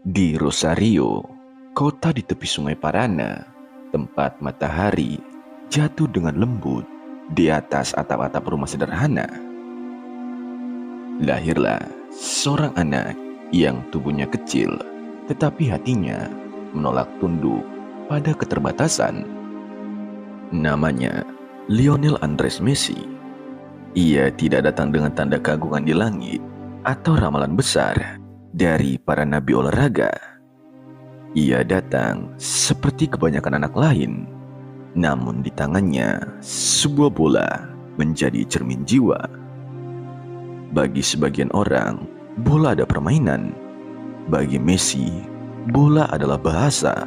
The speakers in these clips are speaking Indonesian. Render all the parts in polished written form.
Di Rosario, kota di tepi Sungai Parana, tempat matahari jatuh dengan lembut di atas atap-atap rumah sederhana, lahirlah seorang anak yang tubuhnya kecil, tetapi hatinya menolak tunduk pada keterbatasan. Namanya Lionel Andres Messi. Ia tidak datang dengan tanda keagungan di langit atau ramalan besar dari para nabi olahraga. Ia datang seperti kebanyakan anak lain, namun di tangannya sebuah bola menjadi cermin jiwa. Bagi sebagian orang, bola ada permainan. Bagi Messi, bola adalah bahasa.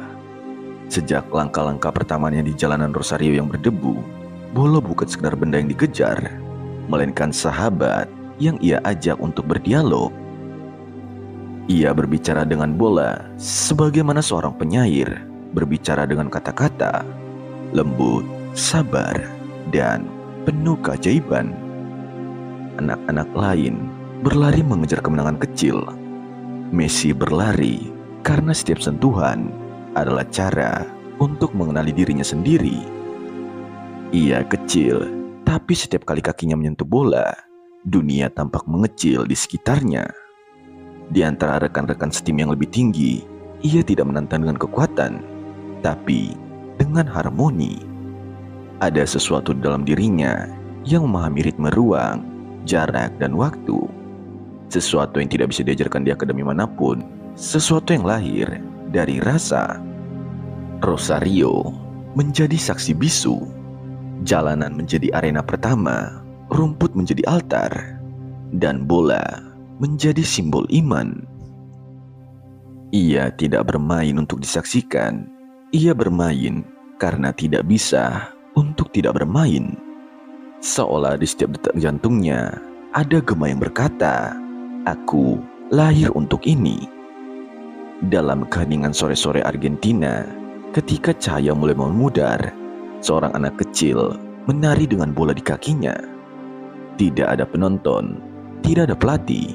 Sejak langkah-langkah pertamanya di jalanan Rosario yang berdebu, bola bukan sekedar benda yang dikejar, melainkan sahabat yang ia ajak untuk berdialog. Ia berbicara dengan bola sebagaimana seorang penyair berbicara dengan kata-kata, lembut, sabar, dan penuh keajaiban. Anak-anak lain berlari mengejar kemenangan kecil. Messi berlari karena setiap sentuhan adalah cara untuk mengenali dirinya sendiri. Ia kecil, tapi setiap kali kakinya menyentuh bola, dunia tampak mengecil di sekitarnya. Di antara rekan-rekan setim yang lebih tinggi, ia tidak menantang dengan kekuatan, tapi dengan harmoni. Ada sesuatu di dalam dirinya yang memahami ritme ruang, jarak, dan waktu. Sesuatu yang tidak bisa diajarkan di akademi manapun, sesuatu yang lahir dari rasa. Rosario menjadi saksi bisu. Jalanan menjadi arena pertama, rumput menjadi altar, dan bola menjadi simbol iman. Ia tidak bermain untuk disaksikan. Ia bermain karena tidak bisa untuk tidak bermain. Seolah di setiap detak jantungnya ada gema yang berkata, "Aku lahir untuk ini." Dalam keheningan sore-sore Argentina, ketika cahaya mulai memudar, seorang anak kecil menari dengan bola di kakinya. Tidak ada penonton, tidak ada pelatih,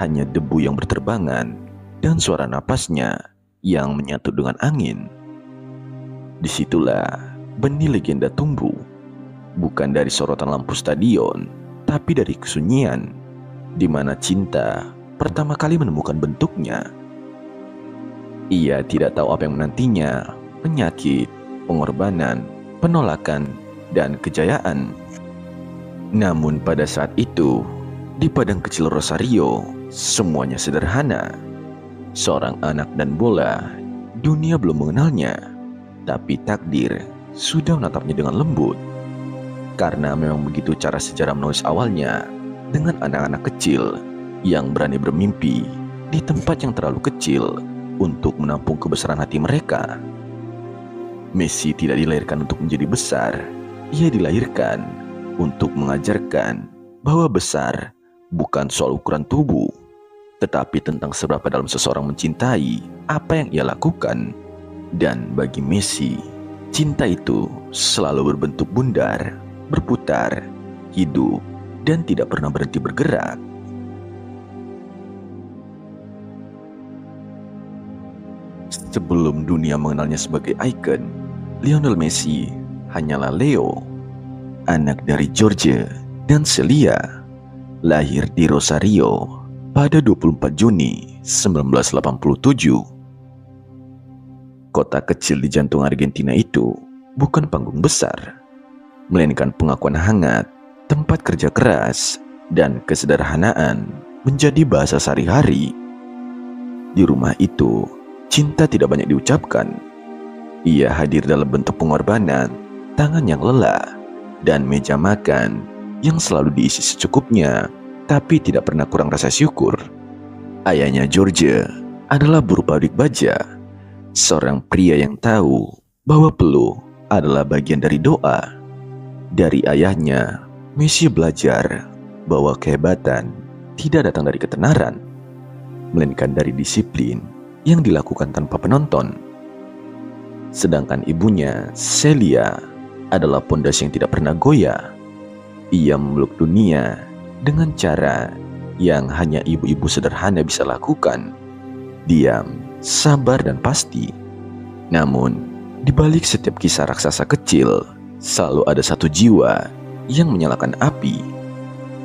hanya debu yang berterbangan dan suara napasnya yang menyatu dengan angin. Disitulah benih legenda tumbuh, bukan dari sorotan lampu stadion, tapi dari kesunyian, di mana cinta pertama kali menemukan bentuknya. Ia tidak tahu apa yang menantinya, penyakit, pengorbanan, penolakan, dan kejayaan. Namun pada saat itu, di padang kecil Rosario, semuanya sederhana. Seorang anak dan bola, dunia belum mengenalnya, tapi takdir sudah menatapnya dengan lembut. Karena memang begitu cara sejarah menulis awalnya, dengan anak-anak kecil yang berani bermimpi di tempat yang terlalu kecil untuk menampung kebesaran hati mereka. Messi tidak dilahirkan untuk menjadi besar. Ia dilahirkan untuk mengajarkan bahwa besar bukan soal ukuran tubuh, tetapi tentang seberapa dalam seseorang mencintai apa yang ia lakukan. Dan bagi Messi, cinta itu selalu berbentuk bundar, berputar, hidup, dan tidak pernah berhenti bergerak. Sebelum dunia mengenalnya sebagai ikon, Lionel Messi hanyalah Leo, anak dari George dan Celia, lahir di Rosario pada 24 Juni 1987. Kota kecil di jantung Argentina itu bukan panggung besar, melainkan pengakuan hangat, tempat kerja keras, dan kesederhanaan menjadi bahasa sehari-hari. Di rumah itu, cinta tidak banyak diucapkan. Ia hadir dalam bentuk pengorbanan, tangan yang lelah, dan meja makan yang selalu diisi secukupnya, tapi tidak pernah kurang rasa syukur. Ayahnya George adalah buruh pabrik baja, seorang pria yang tahu bahwa peluh adalah bagian dari doa. Dari ayahnya, Messi belajar bahwa kehebatan tidak datang dari ketenaran, melainkan dari disiplin yang dilakukan tanpa penonton. Sedangkan ibunya, Celia, adalah pondasi yang tidak pernah goyah. Ia memeluk dunia dengan cara yang hanya ibu-ibu sederhana bisa lakukan. Diam sabar dan pasti. Namun, di balik setiap kisah raksasa kecil, selalu ada satu jiwa yang menyalakan api.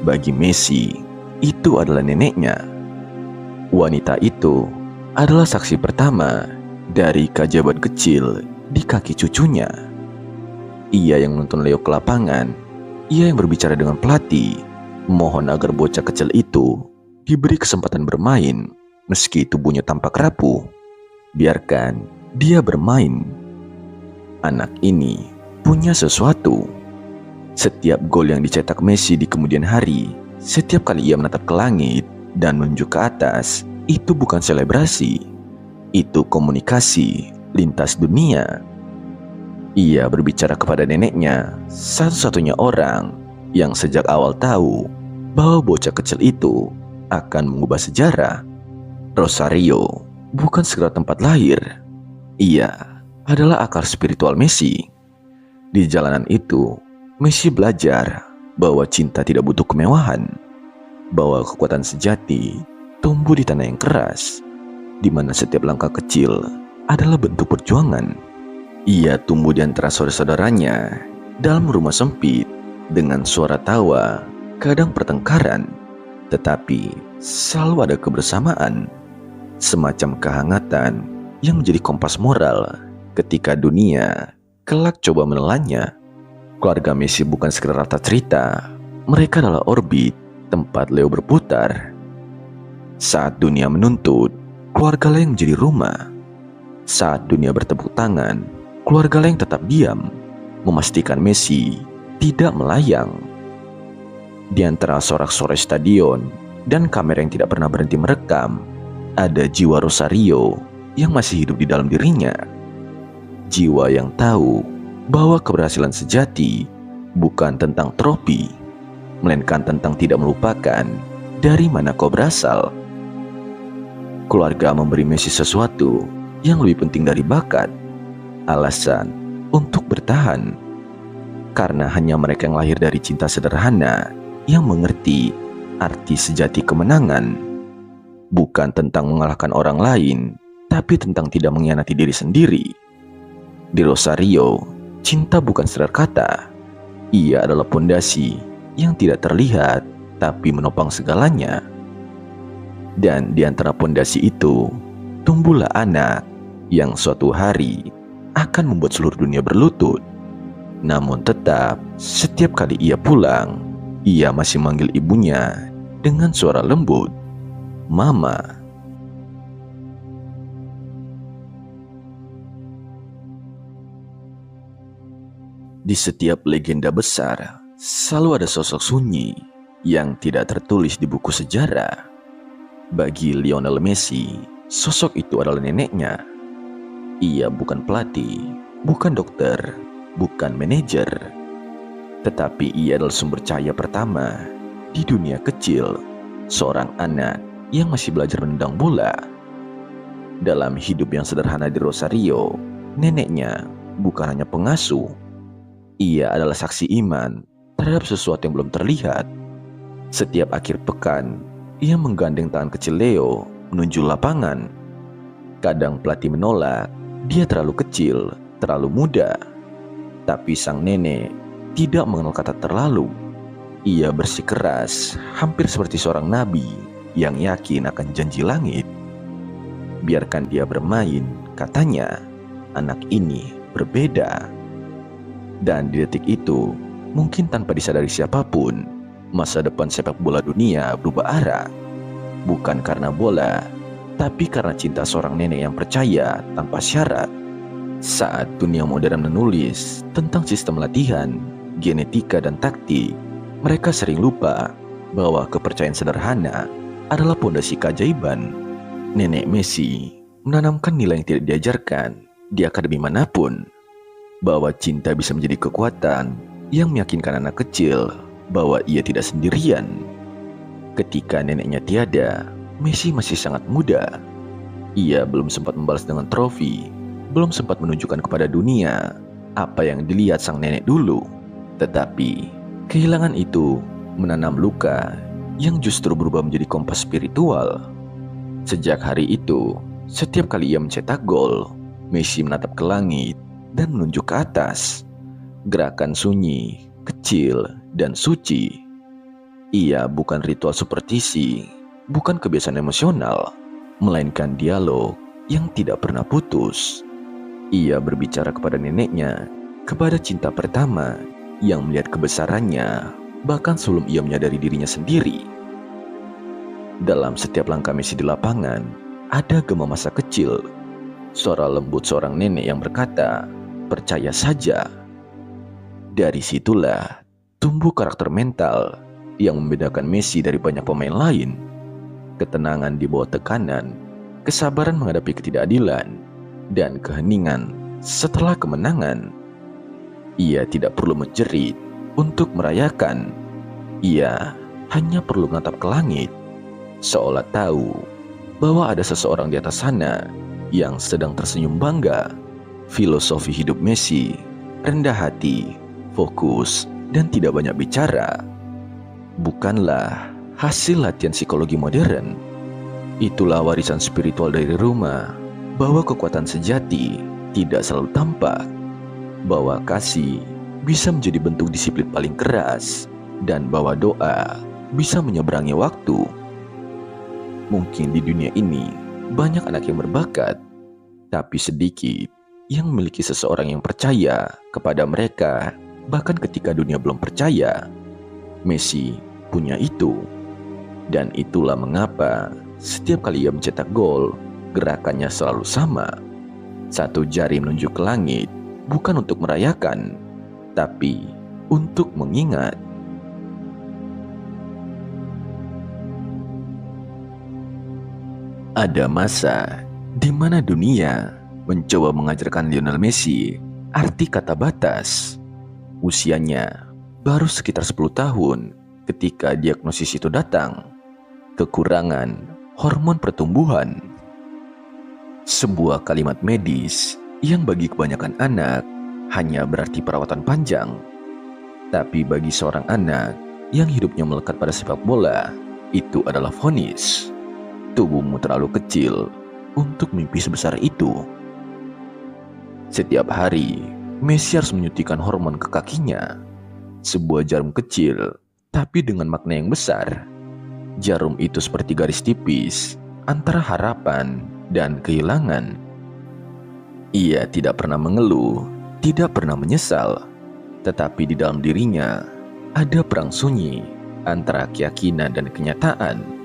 Bagi Messi, itu adalah neneknya. Wanita itu adalah saksi pertama dari keajaiban kecil di kaki cucunya. Ia yang menuntun Leo ke lapangan, ia yang berbicara dengan pelatih, mohon agar bocah kecil itu diberi kesempatan bermain meski tubuhnya tampak rapuh. Biarkan dia bermain. Anak ini punya sesuatu. Setiap gol yang dicetak Messi di kemudian hari, setiap kali ia menatap ke langit dan menunjuk ke atas, itu bukan selebrasi. Itu komunikasi lintas dunia. Ia berbicara kepada neneknya, satu-satunya orang yang sejak awal tahu bahwa bocah kecil itu akan mengubah sejarah. Rosario bukan sekedar tempat lahir. Ia adalah akar spiritual Messi. Di jalanan itu, Messi belajar bahwa cinta tidak butuh kemewahan, bahwa kekuatan sejati tumbuh di tanah yang keras, di mana setiap langkah kecil adalah bentuk perjuangan. Ia tumbuh di antara saudara-saudaranya dalam rumah sempit dengan suara tawa, kadang pertengkaran, tetapi selalu ada kebersamaan, semacam kehangatan yang menjadi kompas moral ketika dunia kelak coba menelannya. Keluarga Messi bukan sekedar rata cerita, mereka adalah orbit tempat Leo berputar. Saat dunia menuntut, keluarga Leo menjadi rumah. Saat dunia bertepuk tangan, keluarga Leo tetap diam, memastikan Messi tidak melayang. Di antara sorak-sorai stadion dan kamera yang tidak pernah berhenti merekam, ada jiwa Rosario yang masih hidup di dalam dirinya. Jiwa yang tahu bahwa keberhasilan sejati bukan tentang trofi, melainkan tentang tidak melupakan dari mana kau berasal. Keluarga memberi Messi sesuatu yang lebih penting dari bakat, alasan untuk bertahan. Karena hanya mereka yang lahir dari cinta sederhana yang mengerti arti sejati kemenangan. Bukan tentang mengalahkan orang lain, tapi tentang tidak mengkhianati diri sendiri. Di Rosario, cinta bukan sekedar kata. Ia adalah pondasi yang tidak terlihat, tapi menopang segalanya. Dan di antara pondasi itu, tumbuhlah anak yang suatu hari akan membuat seluruh dunia berlutut. Namun tetap, setiap kali ia pulang, ia masih manggil ibunya dengan suara lembut, "Mama." Di setiap legenda besar, selalu ada sosok sunyi yang tidak tertulis di buku sejarah. Bagi Lionel Messi, sosok itu adalah neneknya. Ia bukan pelatih, bukan dokter, bukan manajer, tetapi ia adalah sumber cahaya pertama di dunia kecil, seorang anak yang masih belajar menendang bola. Dalam hidup yang sederhana di Rosario, neneknya bukan hanya pengasuh. Ia adalah saksi iman terhadap sesuatu yang belum terlihat. Setiap akhir pekan, ia menggandeng tangan kecil Leo menuju lapangan. Kadang pelatih menolak, dia terlalu kecil, terlalu muda. Tapi sang nenek tidak mengenal kata terlalu. Ia bersikeras, hampir seperti seorang nabi yang yakin akan janji langit. Biarkan dia bermain, katanya. Anak ini berbeda. Dan di detik itu, mungkin tanpa disadari siapapun, masa depan sepak bola dunia berubah arah. Bukan karena bola, tapi karena cinta seorang nenek yang percaya tanpa syarat. Saat dunia modern menulis tentang sistem latihan, genetika, dan taktik, mereka sering lupa bahwa kepercayaan sederhana adalah pondasi keajaiban. Nenek Messi menanamkan nilai yang tidak diajarkan di akademi manapun, bahwa cinta bisa menjadi kekuatan yang meyakinkan anak kecil bahwa ia tidak sendirian. Ketika neneknya tiada, Messi masih sangat muda. Ia belum sempat membalas dengan trofi, belum sempat menunjukkan kepada dunia apa yang dilihat sang nenek dulu. Tetapi kehilangan itu menanam luka yang justru berubah menjadi kompas spiritual. Sejak hari itu, Setiap kali ia mencetak gol, Messi menatap ke langit dan menunjuk ke atas. Gerakan sunyi, kecil, dan suci. Ia bukan ritual superstisi, bukan kebiasaan emosional, melainkan dialog yang tidak pernah putus. Ia berbicara kepada neneknya, kepada cinta pertama yang melihat kebesarannya, bahkan sebelum ia menyadari dirinya sendiri. Dalam setiap langkah Messi di lapangan, ada gema masa kecil. Suara lembut seorang nenek yang berkata, "Percaya saja." Dari situlah tumbuh karakter mental yang membedakan Messi dari banyak pemain lain. Ketenangan di bawah tekanan, kesabaran menghadapi ketidakadilan, dan keheningan setelah kemenangan. Ia tidak perlu menjerit untuk merayakan. Ia hanya perlu menatap ke langit, seolah tahu bahwa ada seseorang di atas sana yang sedang tersenyum bangga. Filosofi hidup Messi rendah hati, fokus, dan tidak banyak bicara. Bukanlah hasil latihan psikologi modern. Itulah warisan spiritual dari rumah, bahwa kekuatan sejati tidak selalu tampak, bahwa kasih bisa menjadi bentuk disiplin paling keras, dan bahwa doa bisa menyeberangi waktu. Mungkin di dunia ini banyak anak yang berbakat, tapi sedikit yang memiliki seseorang yang percaya kepada mereka, bahkan ketika dunia belum percaya. Messi punya itu. Dan itulah mengapa setiap kali ia mencetak gol, gerakannya selalu sama. Satu jari menunjuk ke langit, bukan untuk merayakan, tapi untuk mengingat. Ada masa di mana dunia mencoba mengajarkan Lionel Messi arti kata batas. Usianya baru sekitar 10 tahun ketika diagnosis itu datang. Kekurangan hormon pertumbuhan. Sebuah kalimat medis yang bagi kebanyakan anak hanya berarti perawatan panjang. Tapi bagi seorang anak yang hidupnya melekat pada sepak bola, itu adalah vonis. Tubuhmu terlalu kecil untuk mimpi sebesar itu. Setiap hari, Messi harus menyuntikkan hormon ke kakinya. Sebuah jarum kecil, tapi dengan makna yang besar. Jarum itu seperti garis tipis antara harapan dan kehilangan. Ia tidak pernah mengeluh, tidak pernah menyesal. Tetapi di dalam dirinya ada perang sunyi antara keyakinan dan kenyataan.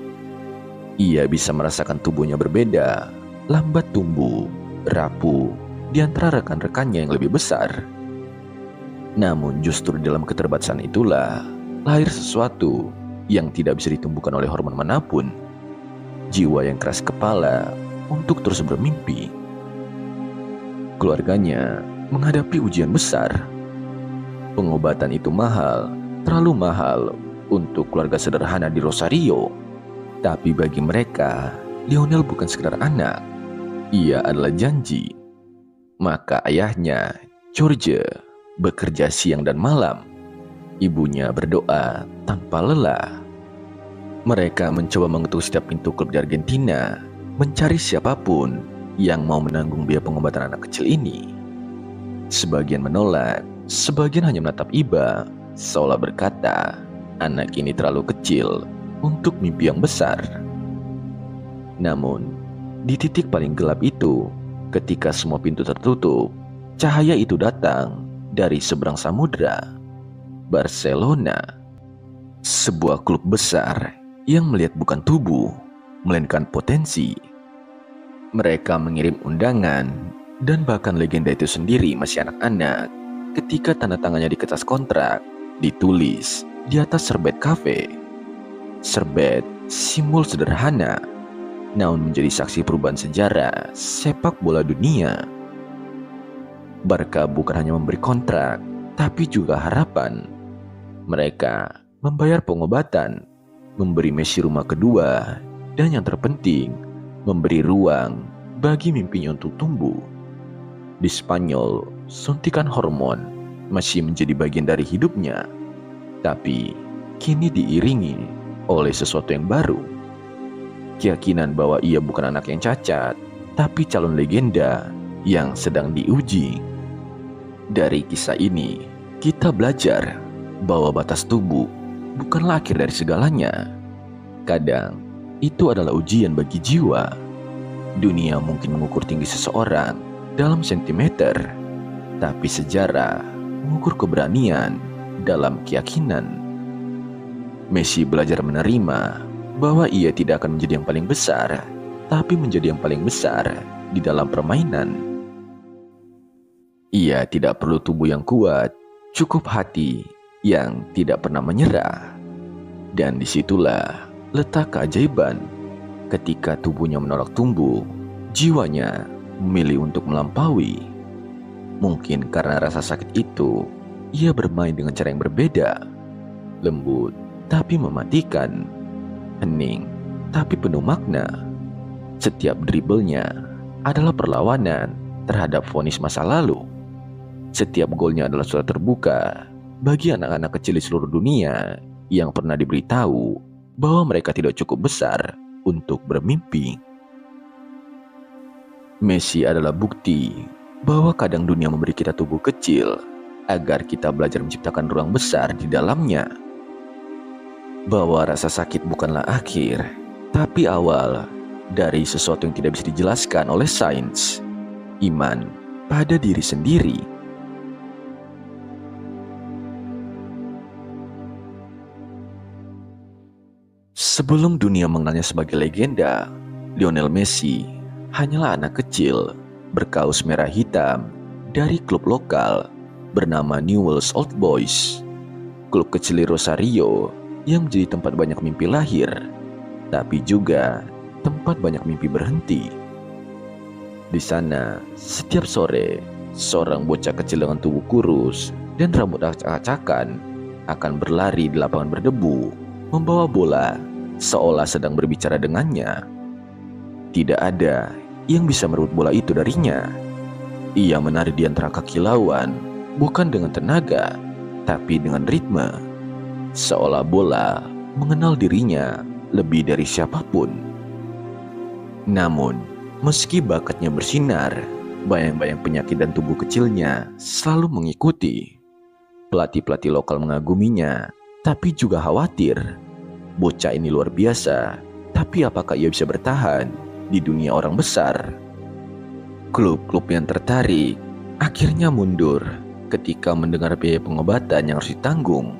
Ia bisa merasakan tubuhnya berbeda, lambat tumbuh, rapuh di antara rekan-rekannya yang lebih besar. Namun justru dalam keterbatasan itulah lahir sesuatu yang tidak bisa ditumbuhkan oleh hormon manapun. Jiwa yang keras kepala untuk terus bermimpi. Keluarganya menghadapi ujian besar. Pengobatan itu mahal, terlalu mahal untuk keluarga sederhana di Rosario. Tapi bagi mereka, Lionel bukan sekedar anak. Ia adalah janji. Maka ayahnya, George, bekerja siang dan malam. Ibunya berdoa tanpa lelah. Mereka mencoba mengetuk setiap pintu klub di Argentina, mencari siapapun yang mau menanggung biaya pengobatan anak kecil ini. Sebagian menolak, sebagian hanya menatap iba, seolah berkata, anak ini terlalu kecil untuk mimpi yang besar. Namun, di titik paling gelap itu, ketika semua pintu tertutup, cahaya itu datang dari seberang samudra. Barcelona, sebuah klub besar yang melihat bukan tubuh, melainkan potensi. Mereka mengirim undangan, dan bahkan legenda itu sendiri masih anak-anak ketika tanda tangannya di kertas kontrak ditulis di atas serbet kafe. Serbet simbol sederhana, namun menjadi saksi perubahan sejarah sepak bola dunia. Barca bukan hanya memberi kontrak, tapi juga harapan. Mereka membayar pengobatan, memberi Messi rumah kedua, dan yang terpenting, memberi ruang bagi mimpinya untuk tumbuh. Di Spanyol, suntikan hormon masih menjadi bagian dari hidupnya, tapi kini diiringi oleh sesuatu yang baru. Keyakinan bahwa ia bukan anak yang cacat, tapi calon legenda yang sedang diuji. Dari kisah ini, kita belajar bahwa batas tubuh bukanlah akhir dari segalanya. Kadang, itu adalah ujian bagi jiwa. Dunia mungkin mengukur tinggi seseorang dalam sentimeter, tapi sejarah mengukur keberanian dalam keyakinan. Messi belajar menerima bahwa ia tidak akan menjadi yang paling besar, tapi menjadi yang paling besar di dalam permainan. Ia tidak perlu tubuh yang kuat, cukup hati yang tidak pernah menyerah. Dan disitulah letak keajaiban. Ketika tubuhnya menolak tumbuh, jiwanya memilih untuk melampaui. Mungkin karena rasa sakit itu, ia bermain dengan cara yang berbeda. Lembut, tapi mematikan. Hening, tapi penuh makna. Setiap driblenya adalah perlawanan terhadap vonis masa lalu. Setiap golnya adalah surat terbuka bagi anak-anak kecil di seluruh dunia yang pernah diberitahu bahwa mereka tidak cukup besar untuk bermimpi. Messi adalah bukti bahwa kadang dunia memberi kita tubuh kecil agar kita belajar menciptakan ruang besar di dalamnya. Bahwa rasa sakit bukanlah akhir, tapi awal dari sesuatu yang tidak bisa dijelaskan oleh sains. Iman pada diri sendiri. Sebelum dunia mengenalnya sebagai legenda, Lionel Messi hanyalah anak kecil berkaus merah hitam dari klub lokal bernama Newell's Old Boys. Klub kecil di Rosario yang menjadi tempat banyak mimpi lahir, tapi juga tempat banyak mimpi berhenti. Di sana, setiap sore, seorang bocah kecil dengan tubuh kurus dan rambut acak-acakan akan berlari di lapangan berdebu, membawa bola seolah sedang berbicara dengannya. Tidak ada yang bisa merebut bola itu darinya. Ia menari di antara kaki lawan, bukan dengan tenaga, tapi dengan ritme. Seolah bola mengenal dirinya lebih dari siapapun. Namun, meski bakatnya bersinar, bayang-bayang penyakit dan tubuh kecilnya selalu mengikuti. Pelatih-pelatih lokal mengaguminya, tapi juga khawatir. Bocah ini luar biasa, tapi apakah ia bisa bertahan di dunia orang besar? Klub-klub yang tertarik akhirnya mundur ketika mendengar biaya pengobatan yang harus ditanggung.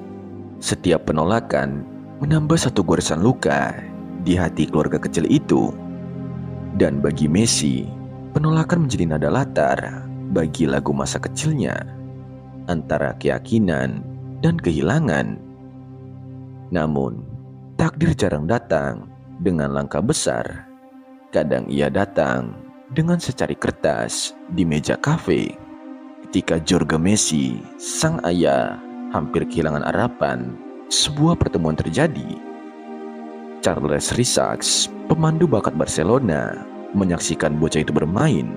Setiap penolakan menambah satu goresan luka di hati keluarga kecil itu. Dan bagi Messi, penolakan menjadi nada latar bagi lagu masa kecilnya, antara keyakinan dan kehilangan. Namun, takdir jarang datang dengan langkah besar. Kadang ia datang dengan secari kertas di meja kafe. Ketika Jorge Messi, sang ayah, hampir kehilangan harapan, sebuah pertemuan terjadi. Charles Rissacs, pemandu bakat Barcelona, menyaksikan bocah itu bermain.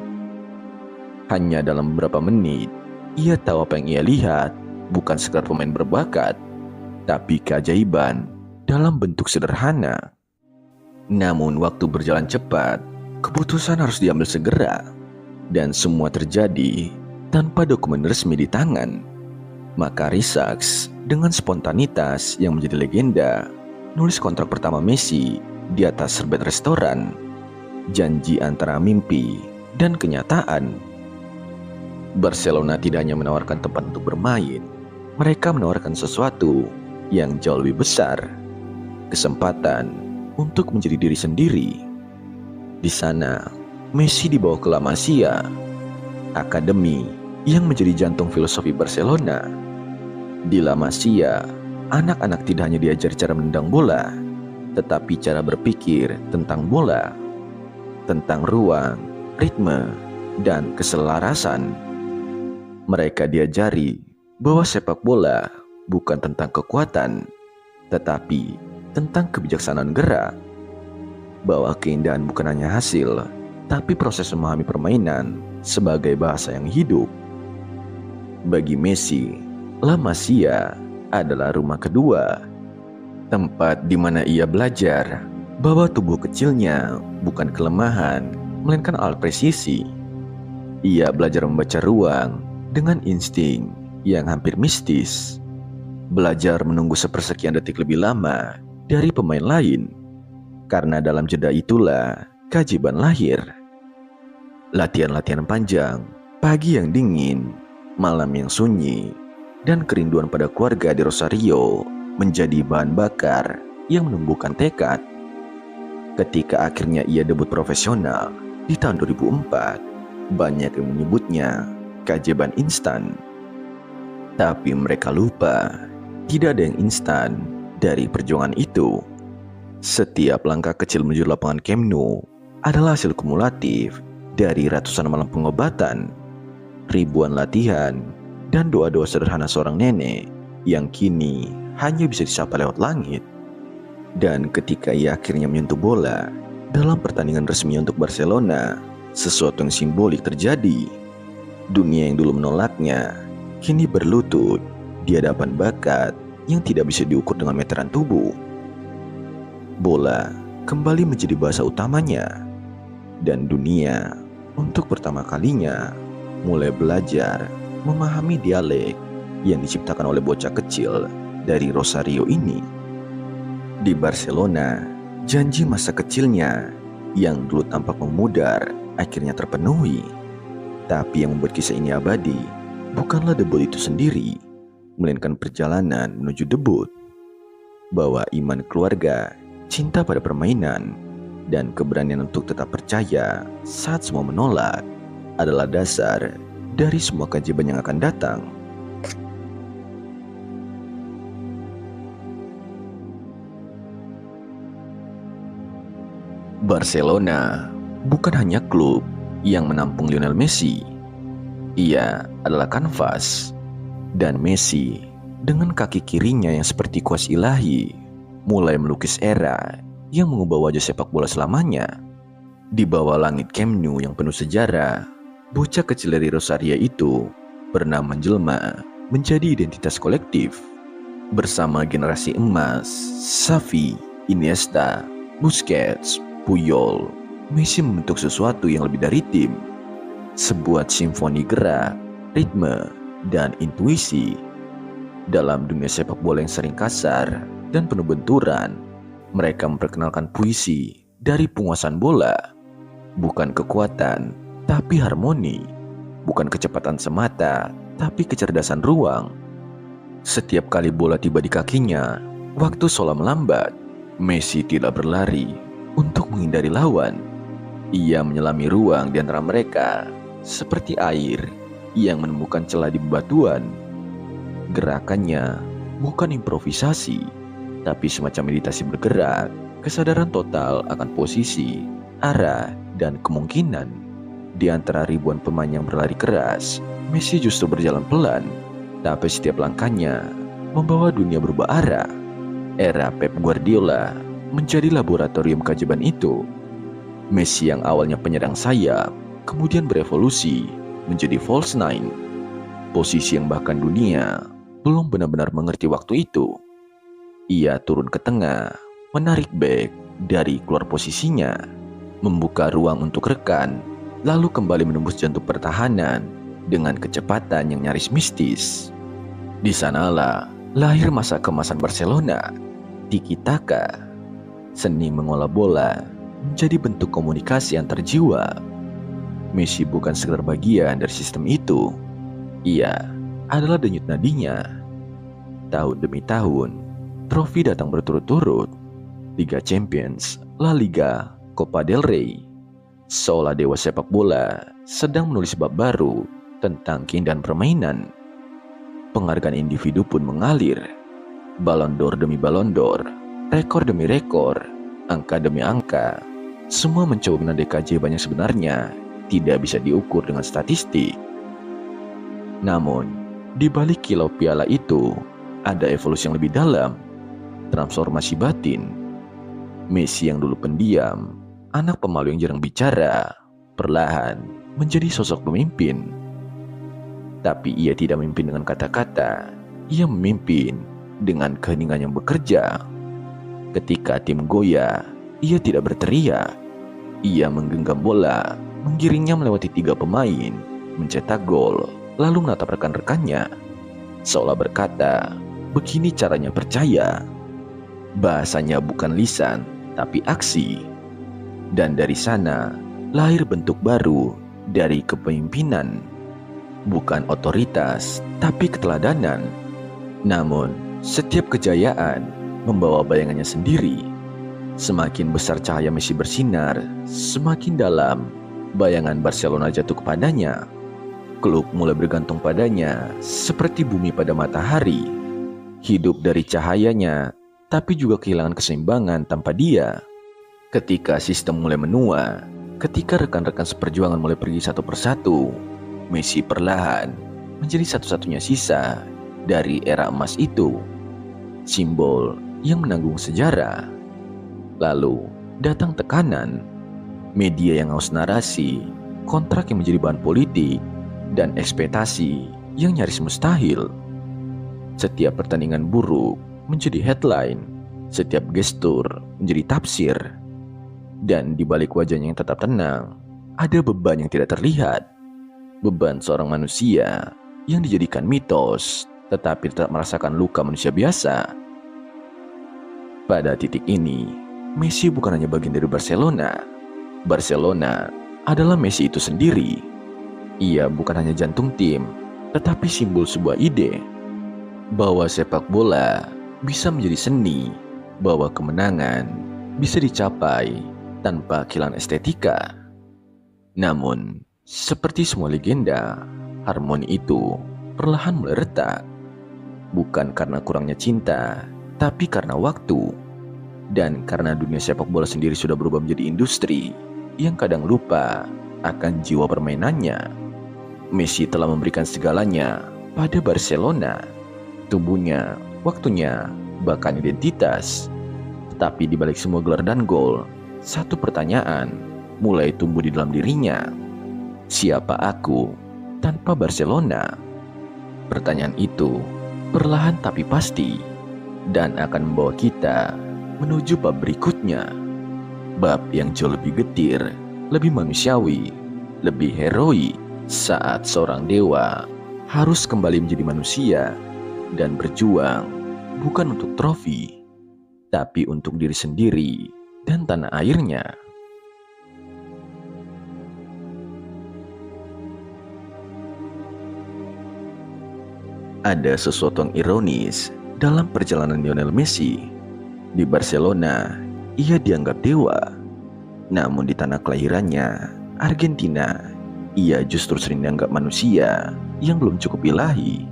Hanya dalam beberapa menit, ia tahu apa yang ia lihat bukan sekedar pemain berbakat, tapi keajaiban dalam bentuk sederhana. Namun waktu berjalan cepat, keputusan harus diambil segera, dan semua terjadi tanpa dokumen resmi di tangan. Maka Rissacs dengan spontanitas yang menjadi legenda, nulis kontrak pertama Messi di atas serbet restoran. Janji antara mimpi dan kenyataan. Barcelona tidak hanya menawarkan tempat untuk bermain, mereka menawarkan sesuatu yang jauh lebih besar. Kesempatan untuk menjadi diri sendiri. Di sana, Messi dibawa ke La Masia, akademi yang menjadi jantung filosofi Barcelona. Di La Masia, anak-anak tidak hanya diajar cara menendang bola, tetapi cara berpikir tentang bola, tentang ruang, ritme, dan keselarasan. Mereka diajari bahwa sepak bola bukan tentang kekuatan, tetapi tentang kebijaksanaan gerak. Bahwa keindahan bukan hanya hasil, tapi proses memahami permainan sebagai bahasa yang hidup. Bagi Messi, La Masia adalah rumah kedua, tempat di mana ia belajar bahwa tubuh kecilnya bukan kelemahan, melainkan alat presisi. Ia belajar membaca ruang dengan insting yang hampir mistis. Belajar menunggu sepersekian detik lebih lama dari pemain lain. Karena dalam jeda itulah keajaiban lahir. Latihan-latihan panjang, pagi yang dingin, malam yang sunyi, dan kerinduan pada keluarga di Rosario menjadi bahan bakar yang menumbuhkan tekad. Ketika akhirnya ia debut profesional di tahun 2004, banyak yang menyebutnya keajaiban instan. Tapi mereka lupa, tidak ada yang instan dari perjuangan itu. Setiap langkah kecil menuju lapangan Camp Nou adalah hasil kumulatif dari ratusan malam pengobatan, ribuan latihan, dan doa-doa sederhana seorang nenek yang kini hanya bisa disapa lewat langit. Dan ketika ia akhirnya menyentuh bola dalam pertandingan resmi untuk Barcelona, sesuatu yang simbolik terjadi. Dunia yang dulu menolaknya kini berlutut di hadapan bakat yang tidak bisa diukur dengan meteran tubuh. Bola kembali menjadi bahasa utamanya, dan dunia untuk pertama kalinya mulai belajar memahami dialek yang diciptakan oleh bocah kecil dari Rosario ini. Di Barcelona, janji masa kecilnya yang dulu tampak memudar akhirnya terpenuhi. Tapi yang membuat kisah ini abadi bukanlah debut itu sendiri, melainkan perjalanan menuju debut. Bahwa iman keluarga, cinta pada permainan, dan keberanian untuk tetap percaya saat semua menolak adalah dasar dari semua keajaiban yang akan datang. Barcelona bukan hanya klub yang menampung Lionel Messi. Ia adalah kanvas, dan Messi dengan kaki kirinya yang seperti kuas ilahi mulai melukis era yang mengubah wajah sepak bola selamanya. Di bawah langit Camp Nou yang penuh sejarah, bocah kecil dari Rosario itu pernah menjelma menjadi identitas kolektif. Bersama generasi emas, Xavi, Iniesta, Busquets, Puyol, Messi membentuk sesuatu yang lebih dari tim. Sebuah simfoni gerak, ritme, dan intuisi. Dalam dunia sepak bola yang sering kasar dan penuh benturan, mereka memperkenalkan puisi dari penguasaan bola. Bukan kekuatan, tapi harmoni. Bukan kecepatan semata, tapi kecerdasan ruang. Setiap kali bola tiba di kakinya, waktu seolah melambat. Messi tidak berlari untuk menghindari lawan. Ia menyelami ruang di antara mereka, seperti air yang menemukan celah di bebatuan. Gerakannya bukan improvisasi, tapi semacam meditasi bergerak, kesadaran total akan posisi, arah, dan kemungkinan. Di antara ribuan pemain yang berlari keras, Messi justru berjalan pelan, tapi setiap langkahnya membawa dunia berubah arah. Era Pep Guardiola menjadi laboratorium keajaiban itu. Messi yang awalnya penyerang sayap, kemudian berevolusi menjadi false nine, posisi yang bahkan dunia belum benar-benar mengerti waktu itu. Ia turun ke tengah, menarik bek dari keluar posisinya, membuka ruang untuk rekan, lalu kembali menembus jantung pertahanan dengan kecepatan yang nyaris mistis. Di sanalah lahir masa keemasan Barcelona, tiki taka, seni mengolah bola menjadi bentuk komunikasi antar jiwa. Messi bukan sekedar bagian dari sistem itu, ia adalah denyut nadinya. Tahun demi tahun, trofi datang berturut-turut. Liga Champions, La Liga, Copa del Rey. Seolah dewa sepak bola sedang menulis bab baru tentang keindahan permainan. Penghargaan individu pun mengalir. Ballon d'Or demi Ballon d'Or, rekor demi rekor, angka demi angka. Semua mencoba menandai keajaiban yang sebenarnya tidak bisa diukur dengan statistik. Namun, di balik kilau piala itu, ada evolusi yang lebih dalam, transformasi batin. Messi yang dulu pendiam, anak pemalu yang jarang bicara, perlahan menjadi sosok pemimpin. Tapi ia tidak memimpin dengan kata-kata, ia memimpin dengan keheningan yang bekerja. Ketika tim goyah, ia tidak berteriak, Ia menggenggam bola, menggiringnya melewati 3 pemain, mencetak gol, lalu menatap rekan-rekannya, seolah berkata, begini caranya percaya. Bahasanya bukan lisan, tapi aksi. Dan dari sana, lahir bentuk baru dari kepemimpinan. Bukan otoritas, tapi keteladanan. Namun, setiap kejayaan membawa bayangannya sendiri. Semakin besar cahaya Messi bersinar, semakin dalam bayangan Barcelona jatuh kepadanya. Klub mulai bergantung padanya seperti bumi pada matahari. Hidup dari cahayanya, tapi juga kehilangan keseimbangan tanpa dia. Ketika sistem mulai menua, ketika rekan-rekan seperjuangan mulai pergi satu persatu, Messi perlahan menjadi satu-satunya sisa dari era emas itu. Simbol yang menanggung sejarah. Lalu datang tekanan, media yang haus narasi, kontrak yang menjadi bahan politik, dan ekspektasi yang nyaris mustahil. Setiap pertandingan buruk menjadi headline, setiap gestur menjadi tafsir. Dan di balik wajahnya yang tetap tenang, ada beban yang tidak terlihat. Beban seorang manusia yang dijadikan mitos, tetapi tetap merasakan luka manusia biasa. Pada titik ini, Messi bukan hanya bagian dari Barcelona. Barcelona adalah Messi itu sendiri. Ia bukan hanya jantung tim, tetapi simbol sebuah ide. Bahwa sepak bola bisa menjadi seni, bahwa kemenangan bisa dicapai tanpa kehilangan estetika. Namun, seperti semua legenda, harmoni itu perlahan mulai retak. Bukan karena kurangnya cinta, tapi karena waktu. Dan karena dunia sepak bola sendiri sudah berubah menjadi industri yang kadang lupa akan jiwa permainannya. Messi telah memberikan segalanya pada Barcelona. Tubuhnya, waktunya, bahkan identitas. Tetapi di balik semua gelar dan gol, satu pertanyaan mulai tumbuh di dalam dirinya. Siapa aku tanpa Barcelona? Pertanyaan itu perlahan tapi pasti, dan akan membawa kita menuju bab berikutnya. Bab yang jauh lebih getir, lebih manusiawi, lebih heroik, saat seorang dewa harus kembali menjadi manusia dan berjuang bukan untuk trofi, tapi untuk diri sendiri dan tanah airnya. Ada sesuatu yang ironis dalam perjalanan Lionel Messi. Di Barcelona, ia dianggap dewa. Namun di tanah kelahirannya, Argentina, ia justru sering dianggap manusia yang belum cukup ilahi.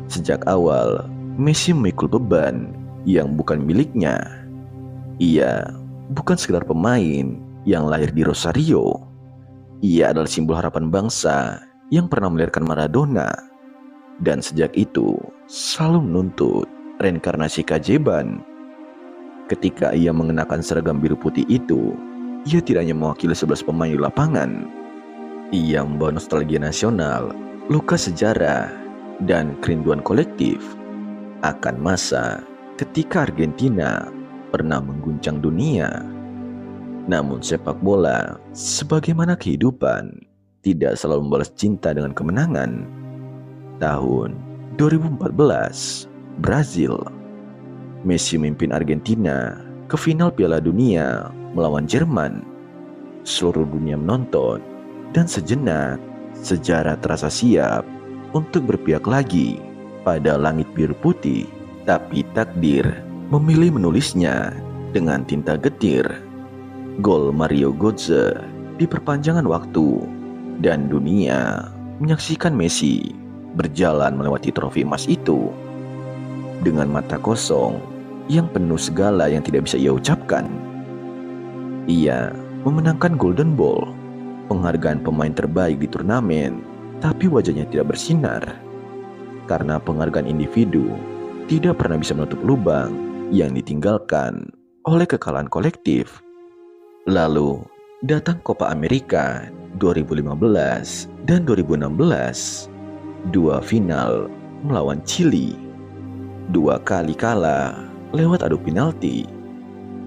Sejak awal, Messi memikul beban yang bukan miliknya. Ia bukan sekedar pemain yang lahir di Rosario. Ia adalah simbol harapan bangsa yang pernah melahirkan Maradona. Dan sejak itu, selalu menuntut reinkarnasi keajaiban. Ketika ia mengenakan seragam biru putih itu, ia tidak hanya mewakili 11 pemain di lapangan. Ia membawa nostalgia nasional, luka sejarah, dan kerinduan kolektif akan masa ketika Argentina pernah mengguncang dunia. Namun sepak bola, sebagaimana kehidupan, tidak selalu membalas cinta dengan kemenangan. Tahun 2014, Brazil. Messi memimpin Argentina ke final Piala Dunia melawan Jerman. Seluruh dunia menonton, dan sejenak sejarah terasa siap untuk berpihak lagi pada langit biru putih. Tapi takdir memilih menulisnya dengan tinta getir. Gol Mario Götze di perpanjangan waktu, dan dunia menyaksikan Messi berjalan melewati trofi emas itu dengan mata kosong yang penuh segala yang tidak bisa ia ucapkan. Ia memenangkan Golden Ball, penghargaan pemain terbaik di turnamen, tapi wajahnya tidak bersinar karena penghargaan individu tidak pernah bisa menutup lubang yang ditinggalkan oleh kekalahan kolektif. Lalu datang Copa America 2015 dan 2016, dua final melawan Chili. Dua kali kalah lewat adu penalti.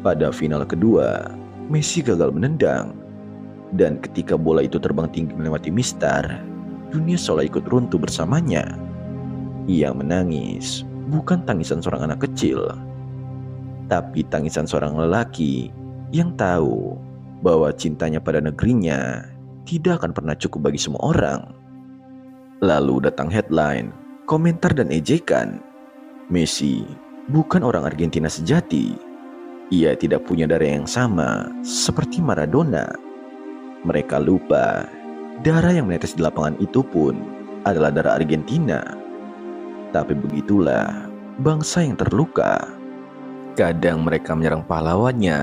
Pada final kedua, Messi gagal menendang. Dan ketika bola itu terbang tinggi melewati Mistar, dunia seolah ikut runtuh bersamanya. Ia menangis, bukan tangisan seorang anak kecil, tapi tangisan seorang lelaki yang tahu bahwa cintanya pada negerinya tidak akan pernah cukup bagi semua orang. Lalu datang headline, komentar dan ejekan. Messi bukan orang Argentina sejati. Ia tidak punya darah yang sama seperti Maradona. Mereka lupa, darah yang menetes di lapangan itu pun adalah darah Argentina. Tapi begitulah bangsa yang terluka. Kadang mereka menyerang pahlawannya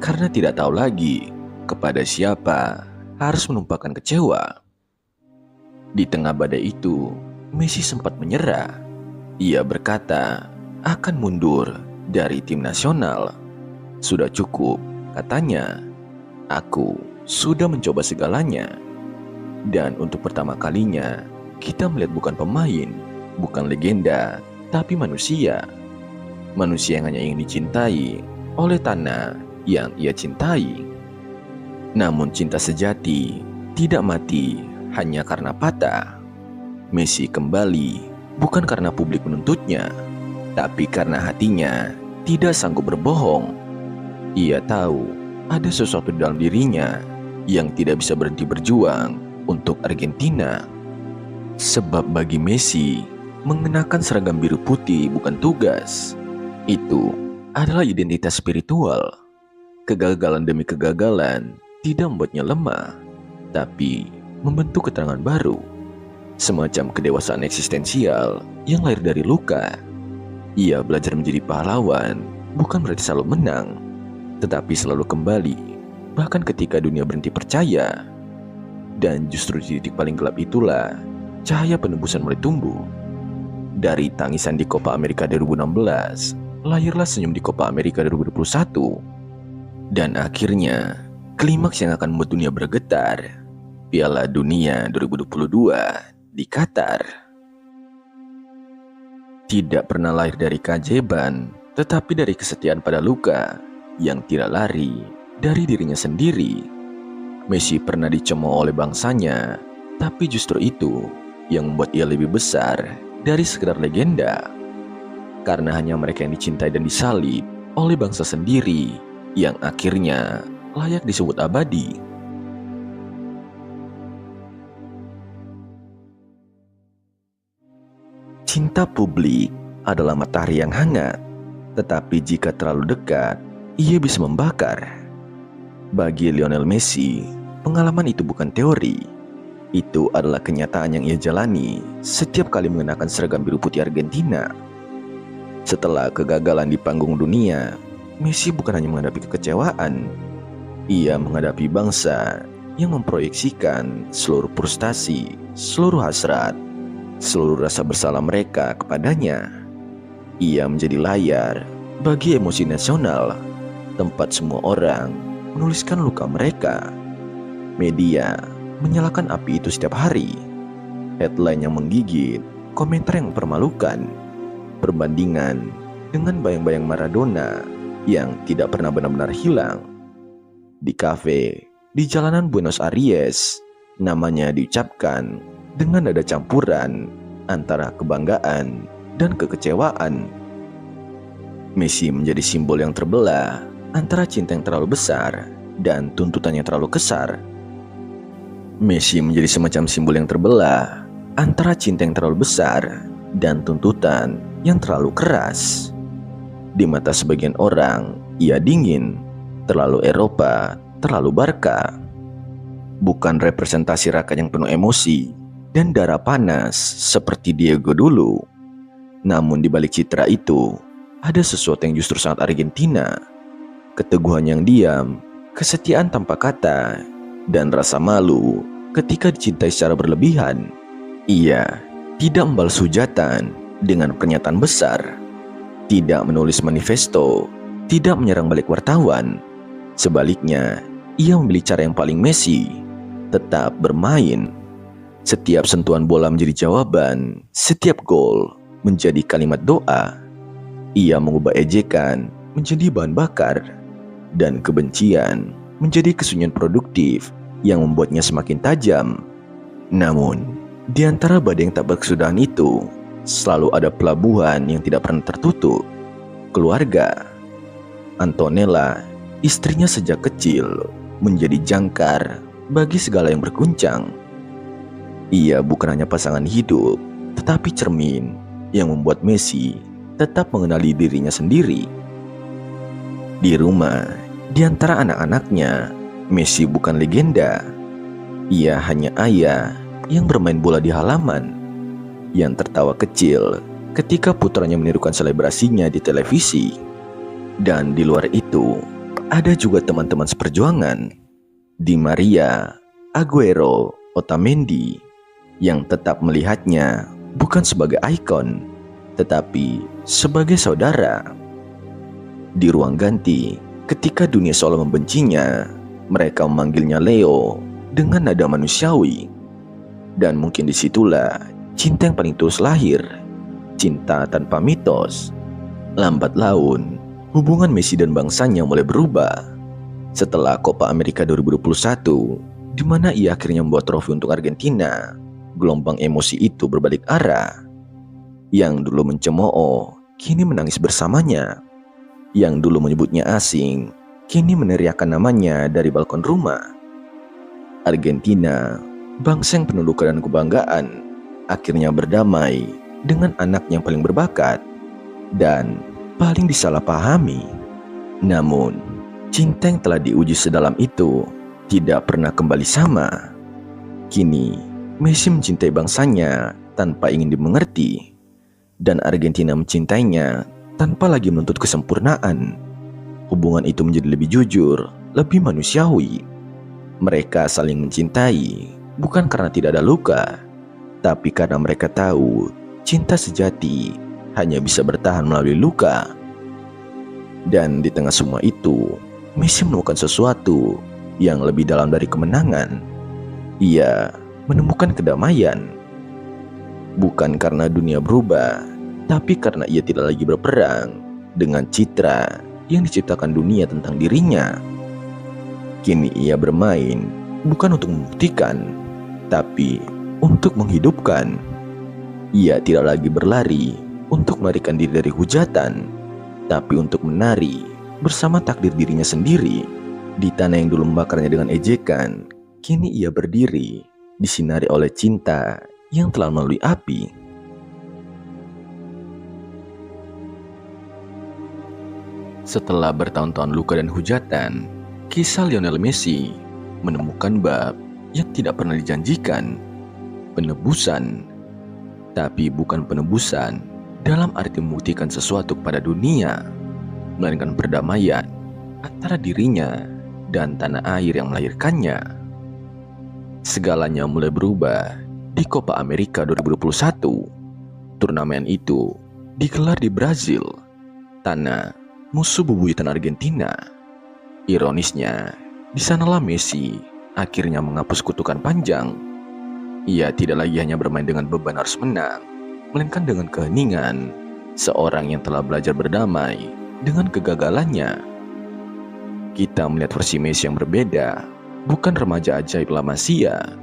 karena tidak tahu lagi kepada siapa harus menumpahkan kecewa. Di tengah badai itu, Messi sempat menyerah. Ia berkata akan mundur dari tim nasional. Sudah cukup, katanya. Aku sudah mencoba segalanya. Dan untuk pertama kalinya, kita melihat bukan pemain, bukan legenda, tapi manusia. Manusia yang hanya ingin dicintai oleh tanah yang ia cintai. Namun cinta sejati tidak mati hanya karena patah. Messi kembali bukan karena publik menuntutnya, tapi karena hatinya tidak sanggup berbohong. Ia tahu ada sesuatu di dalam dirinya yang tidak bisa berhenti berjuang untuk Argentina. Sebab bagi Messi, mengenakan seragam biru putih bukan tugas. Itu adalah identitas spiritual. Kegagalan demi kegagalan tidak membuatnya lemah, tapi membentuk keterangan baru. Semacam kedewasaan eksistensial yang lahir dari luka. Ia belajar menjadi pahlawan, bukan berarti selalu menang, tetapi selalu kembali, bahkan ketika dunia berhenti percaya. Dan justru di titik paling gelap itulah cahaya penebusan mulai tumbuh. Dari tangisan di Copa America 2016, lahirlah senyum di Copa America 2021. Dan akhirnya, klimaks yang akan membuat dunia bergetar, Piala Dunia 2022 di Qatar. Tidak pernah lahir dari keajaiban, tetapi dari kesetiaan pada luka yang tidak lari dari dirinya sendiri. Messi pernah dicemooh oleh bangsanya, tapi justru itu yang membuat ia lebih besar dari sekedar legenda. Karena hanya mereka yang dicintai dan disalib oleh bangsa sendiri yang akhirnya layak disebut abadi. Cinta publik adalah matahari yang hangat, tetapi jika terlalu dekat, ia bisa membakar. Bagi Lionel Messi, pengalaman itu bukan teori. Itu adalah kenyataan yang ia jalani setiap kali mengenakan seragam biru putih Argentina. Setelah kegagalan di panggung dunia, Messi bukan hanya menghadapi kekecewaan. Ia menghadapi bangsa yang memproyeksikan seluruh frustasi, seluruh hasrat, seluruh rasa bersalah mereka kepadanya. Ia menjadi layar bagi emosi nasional, tempat semua orang menuliskan luka mereka. Media menyalakan api itu setiap hari. Headline yang menggigit, komentar yang mempermalukan, perbandingan dengan bayang-bayang Maradona yang tidak pernah benar-benar hilang. Di kafe, di jalanan Buenos Aires, namanya diucapkan dengan nada campuran antara kebanggaan dan kekecewaan. Messi menjadi simbol yang terbelah antara cinta yang terlalu besar dan tuntutan yang terlalu kesar. Messi menjadi semacam simbol yang terbelah antara cinta yang terlalu besar dan tuntutan yang terlalu keras. Di mata sebagian orang, ia dingin, terlalu Eropa, terlalu Barca. Bukan representasi rakyat yang penuh emosi dan darah panas seperti Diego dulu. Namun di balik citra itu, ada sesuatu yang justru sangat Argentina. Keteguhan yang diam, kesetiaan tanpa kata, dan rasa malu ketika dicintai secara berlebihan. Ia tidak membalas hujatan dengan pernyataan besar, tidak menulis manifesto, tidak menyerang balik wartawan. Sebaliknya, ia memilih cara yang paling Messi, tetap bermain. Setiap sentuhan bola menjadi jawaban, setiap gol menjadi kalimat doa. Ia mengubah ejekan menjadi bahan bakar, dan kebencian menjadi kesunyian produktif yang membuatnya semakin tajam. Namun, di antara badai yang tak berkesudahan itu, selalu ada pelabuhan yang tidak pernah tertutup. Keluarga. Antonella, istrinya sejak kecil, menjadi jangkar bagi segala yang berguncang. Ia bukan hanya pasangan hidup, tetapi cermin yang membuat Messi tetap mengenali dirinya sendiri. Di rumah, di antara anak-anaknya, Messi bukan legenda. Ia hanya ayah yang bermain bola di halaman, yang tertawa kecil ketika putranya menirukan selebrasinya di televisi. Dan di luar itu, ada juga teman-teman seperjuangan, Di Maria, Aguero, Otamendi, yang tetap melihatnya bukan sebagai ikon, tetapi sebagai saudara. Di ruang ganti, ketika dunia seolah membencinya, mereka memanggilnya Leo dengan nada manusiawi. Dan mungkin disitulah cinta yang paling tulus lahir, cinta tanpa mitos. Lambat laun, hubungan Messi dan bangsanya mulai berubah. Setelah Copa America 2021, di mana ia akhirnya membawa trofi untuk Argentina, gelombang emosi itu berbalik arah. Yang dulu mencemooh, kini menangis bersamanya. Yang dulu menyebutnya asing, kini meneriakkan namanya dari balkon rumah. Argentina, bangsa yang penuh luka dan kebanggaan, akhirnya berdamai dengan anak yang paling berbakat dan paling disalahpahami. Namun, cinta yang telah diuji sedalam itu tidak pernah kembali sama. Kini, Messi mencintai bangsanya tanpa ingin dimengerti, dan Argentina mencintainya tanpa lagi menuntut kesempurnaan. Hubungan itu menjadi lebih jujur, lebih manusiawi. Mereka saling mencintai bukan karena tidak ada luka, tapi karena mereka tahu cinta sejati hanya bisa bertahan melalui luka. Dan di tengah semua itu, Messi menemukan sesuatu yang lebih dalam dari kemenangan. Ia menemukan kedamaian. Bukan karena dunia berubah, tapi karena ia tidak lagi berperang dengan citra yang diciptakan dunia tentang dirinya. Kini ia bermain bukan untuk membuktikan, tapi untuk menghidupkan. Ia tidak lagi berlari untuk melarikan diri dari hujatan, tapi untuk menari bersama takdir dirinya sendiri. Di tanah yang dulu membakarnya dengan ejekan, kini ia berdiri, disinari oleh cinta yang telah melalui api. Setelah bertahun-tahun luka dan hujatan, kisah Lionel Messi menemukan bab yang tidak pernah dijanjikan, penebusan. Tapi bukan penebusan dalam arti membuktikan sesuatu kepada dunia, melainkan perdamaian antara dirinya dan tanah air yang melahirkannya. Segalanya mulai berubah di Copa America 2021. Turnamen itu digelar di Brazil, tanah musuh bebuyutan Argentina. Ironisnya, di sanalah Messi akhirnya menghapus kutukan panjang. Ia tidak lagi hanya bermain dengan beban harus menang, melainkan dengan keheningan seorang yang telah belajar berdamai dengan kegagalannya. Kita melihat versi Messi yang berbeda, bukan remaja ajaib La Masia,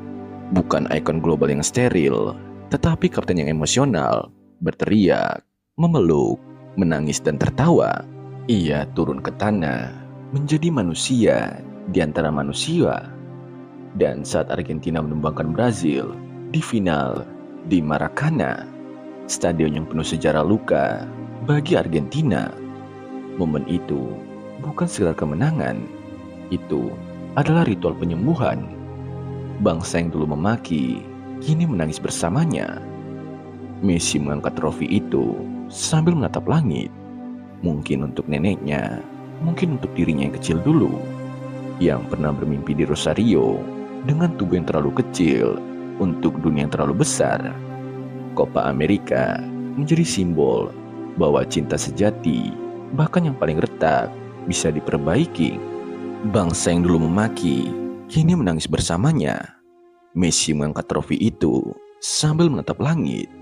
bukan ikon global yang steril, tetapi kapten yang emosional, berteriak, memeluk, menangis dan tertawa. Ia turun ke tanah, menjadi manusia di antara manusia. Dan saat Argentina menumbangkan Brazil di final di Maracana, stadion yang penuh sejarah luka bagi Argentina, momen itu bukan sekedar kemenangan, itu adalah ritual penyembuhan. Bangsa yang dulu memaki, kini menangis bersamanya. Messi mengangkat trofi itu sambil menatap langit, mungkin untuk neneknya, mungkin untuk dirinya yang kecil dulu, yang pernah bermimpi di Rosario dengan tubuh yang terlalu kecil untuk dunia yang terlalu besar. Copa America menjadi simbol bahwa cinta sejati, bahkan yang paling retak, bisa diperbaiki. Bangsa yang dulu memaki, kini menangis bersamanya. Messi mengangkat trofi itu sambil menatap langit,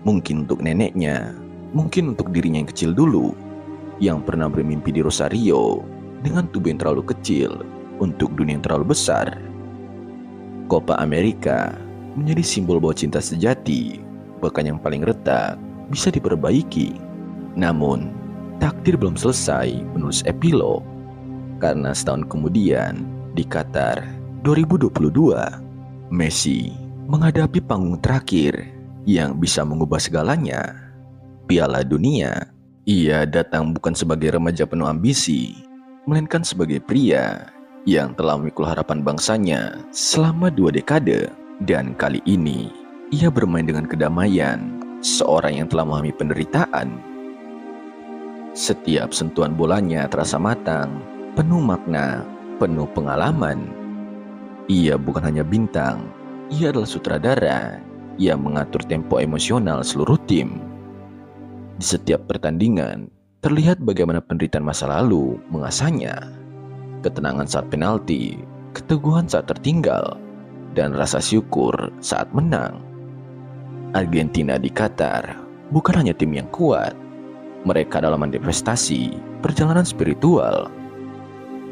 mungkin untuk neneknya, mungkin untuk dirinya yang kecil dulu, yang pernah bermimpi di Rosario dengan tubuh yang terlalu kecil untuk dunia yang terlalu besar. Copa America menjadi simbol bahwa cinta sejati, bahkan yang paling retak, bisa diperbaiki. Namun, takdir belum selesai menulis epilog, karena setahun kemudian di Qatar 2022, Messi menghadapi panggung terakhir yang bisa mengubah segalanya, Piala Dunia. Ia datang bukan sebagai remaja penuh ambisi, melainkan sebagai pria yang telah memikul harapan bangsanya selama 2 dekade. Dan kali ini, ia bermain dengan kedamaian seorang yang telah memahami penderitaan. Setiap sentuhan bolanya terasa matang, penuh makna, penuh pengalaman. Ia bukan hanya bintang, ia adalah sutradara yang mengatur tempo emosional seluruh tim. Di setiap pertandingan, terlihat bagaimana penderitaan masa lalu mengasahnya. Ketenangan saat penalti, keteguhan saat tertinggal, dan rasa syukur saat menang. Argentina di Qatar bukan hanya tim yang kuat, mereka adalah manifestasi perjalanan spiritual.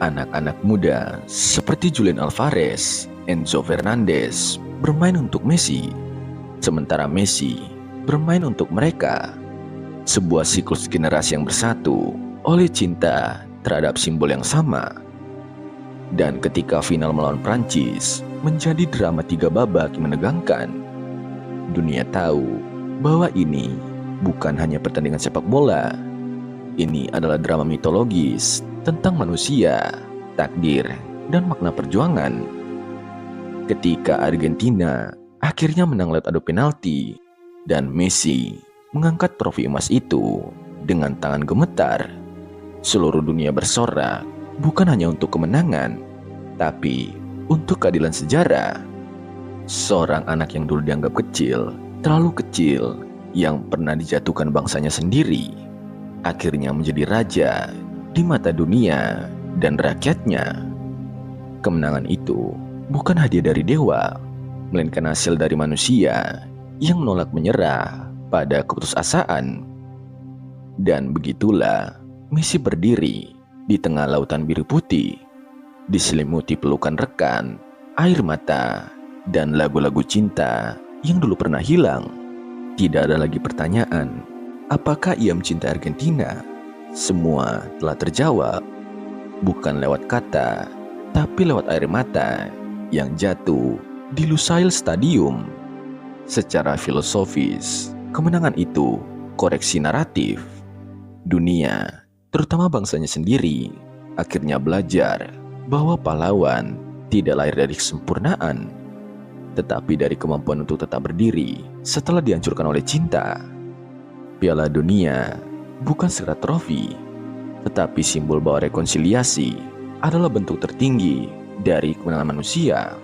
Anak-anak muda seperti Julian Alvarez, Enzo Fernandez bermain untuk Messi, sementara Messi bermain untuk mereka. Sebuah siklus generasi yang bersatu oleh cinta terhadap simbol yang sama. Dan ketika final melawan Prancis menjadi drama 3 babak yang menegangkan, dunia tahu bahwa ini bukan hanya pertandingan sepak bola. Ini adalah drama mitologis tentang manusia, takdir, dan makna perjuangan. Ketika Argentina akhirnya menang lewat adu penalti dan Messi mengangkat trofi emas itu dengan tangan gemetar, seluruh dunia bersorak bukan hanya untuk kemenangan, tapi untuk keadilan sejarah. Seorang anak yang dulu dianggap kecil, terlalu kecil, yang pernah dijatuhkan bangsanya sendiri, akhirnya menjadi raja di mata dunia dan rakyatnya. Kemenangan itu bukan hadiah dari dewa, melainkan hasil dari manusia yang menolak menyerah pada keputusasaan. Dan begitulah Messi berdiri di tengah lautan biru putih, diselimuti pelukan rekan, air mata, dan lagu-lagu cinta yang dulu pernah hilang. Tidak ada lagi pertanyaan, apakah ia mencintai Argentina? Semua telah terjawab, bukan lewat kata, tapi lewat air mata yang jatuh di Lusail Stadium. Secara filosofis, kemenangan itu koreksi naratif. Dunia, terutama bangsanya sendiri, akhirnya belajar bahwa pahlawan tidak lahir dari kesempurnaan, tetapi dari kemampuan untuk tetap berdiri setelah dihancurkan oleh cinta. Piala Dunia bukan sekedar trofi, tetapi simbol bahwa rekonsiliasi adalah bentuk tertinggi dari kemenangan manusia.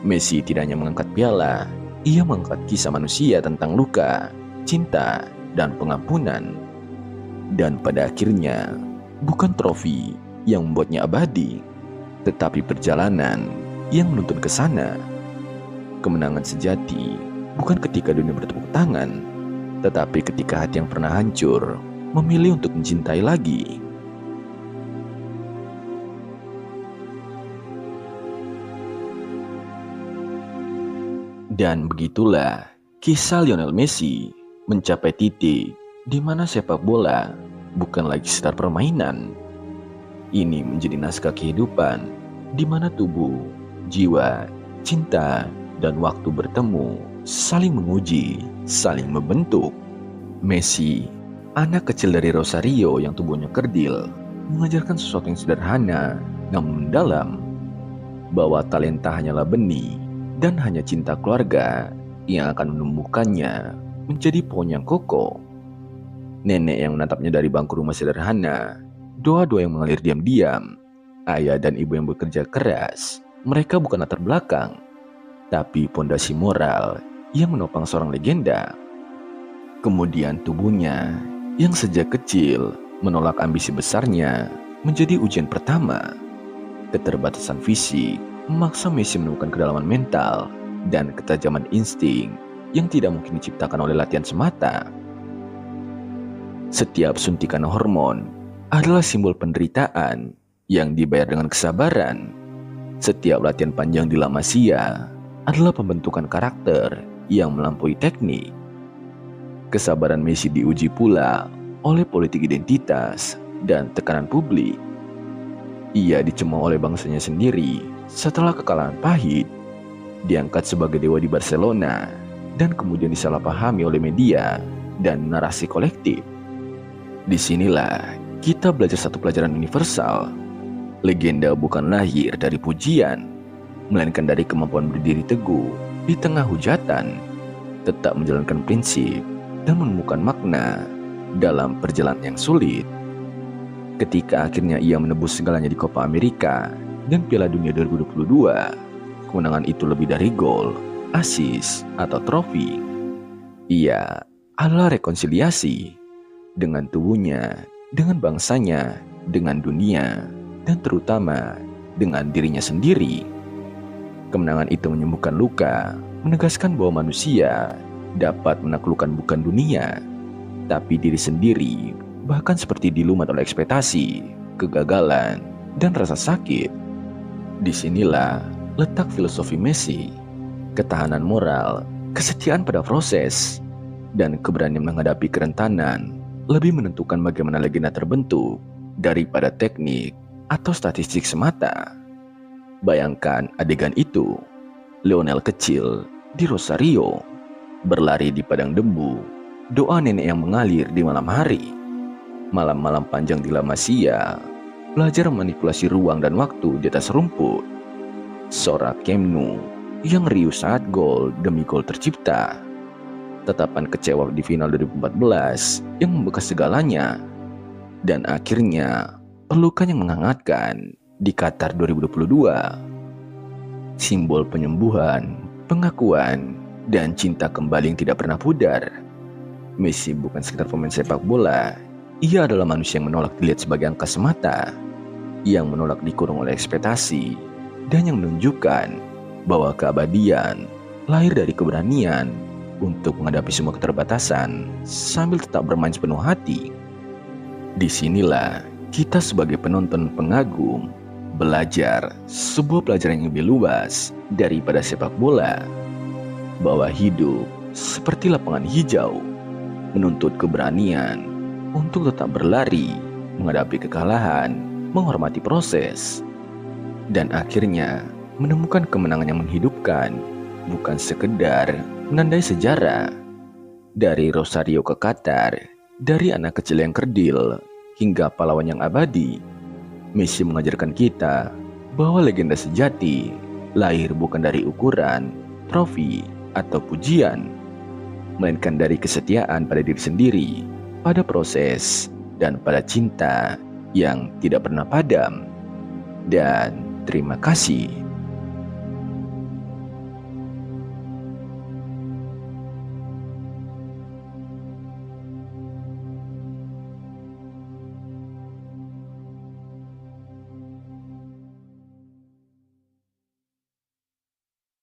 Messi tidak hanya mengangkat piala, ia mengangkat kisah manusia tentang luka, cinta, dan pengampunan. Dan pada akhirnya, bukan trofi yang membuatnya abadi, tetapi perjalanan yang menuntun ke sana. Kemenangan sejati bukan ketika dunia bertepuk tangan, tetapi ketika hati yang pernah hancur memilih untuk mencintai lagi. Dan begitulah kisah Lionel Messi mencapai titik di mana sepak bola bukan lagi sekedar permainan. Ini menjadi naskah kehidupan di mana tubuh, jiwa, cinta, dan waktu bertemu, saling menguji, saling membentuk. Messi, anak kecil dari Rosario yang tubuhnya kerdil, mengajarkan sesuatu yang sederhana namun mendalam, bahwa talenta hanyalah benih dan hanya cinta keluarga yang akan menumbuhkannya menjadi pohon yang kokoh. Nenek yang menatapnya dari bangku rumah sederhana, doa-doa yang mengalir diam-diam, ayah dan ibu yang bekerja keras. Mereka bukan latar belakang, tapi pondasi moral yang menopang seorang legenda. Kemudian tubuhnya yang sejak kecil menolak ambisi besarnya menjadi ujian pertama. Keterbatasan fisik memaksa Messi menemukan kedalaman mental dan ketajaman insting yang tidak mungkin diciptakan oleh latihan semata. Setiap suntikan hormon adalah simbol penderitaan yang dibayar dengan kesabaran. Setiap latihan panjang di La Masia adalah pembentukan karakter yang melampaui teknik. Kesabaran Messi diuji pula oleh politik identitas dan tekanan publik. Ia dicemooh oleh bangsanya sendiri setelah kekalahan pahit, diangkat sebagai dewa di Barcelona, dan kemudian disalahpahami oleh media dan narasi kolektif. Disinilah kita belajar satu pelajaran universal. Legenda bukan lahir dari pujian, melainkan dari kemampuan berdiri teguh di tengah hujatan, tetap menjalankan prinsip, dan menemukan makna dalam perjalanan yang sulit. Ketika akhirnya ia menebus segalanya di Copa America dan Piala Dunia 2022, kemenangan itu lebih dari gol, assist, atau trofi. Ia adalah rekonsiliasi dengan tubuhnya, dengan bangsanya, dengan dunia, dan terutama dengan dirinya sendiri. Kemenangan itu menyembuhkan luka, menegaskan bahwa manusia dapat menaklukkan bukan dunia, tapi diri sendiri, bahkan seperti dilumat oleh ekspektasi, kegagalan, dan rasa sakit. Disinilah letak filosofi Messi, ketahanan moral, kesetiaan pada proses, dan keberanian menghadapi kerentanan lebih menentukan bagaimana legenda terbentuk daripada teknik atau statistik semata. Bayangkan adegan itu, Lionel kecil di Rosario, berlari di padang dembu, doa nenek yang mengalir di malam hari, malam-malam panjang di La Masia, belajar manipulasi ruang dan waktu di atas rumput, sorak Camp Nou yang riuh saat gol demi gol tercipta, tatapan kecewa di final 2014 yang membekas segalanya, dan akhirnya pelukan yang menghangatkan di Qatar 2022. Simbol penyembuhan, pengakuan, dan cinta kembali yang tidak pernah pudar. Messi bukan sekedar pemain sepak bola, ia adalah manusia yang menolak dilihat sebagai angka semata, yang menolak dikurung oleh ekspektasi, dan yang menunjukkan bahwa keabadian lahir dari keberanian untuk menghadapi semua keterbatasan sambil tetap bermain sepenuh hati. Disinilah kita sebagai penonton pengagum belajar sebuah pelajaran yang lebih luas daripada sepak bola, bahwa hidup seperti lapangan hijau, menuntut keberanian untuk tetap berlari, menghadapi kekalahan, menghormati proses, dan akhirnya menemukan kemenangan yang menghidupkan, bukan sekedar menandai sejarah. Dari Rosario ke Qatar, dari anak kecil yang kerdil hingga pahlawan yang abadi, Messi mengajarkan kita bahwa legenda sejati lahir bukan dari ukuran, trofi, atau pujian, melainkan dari kesetiaan pada diri sendiri, pada proses, dan pada cinta yang tidak pernah padam. Dan terima kasih.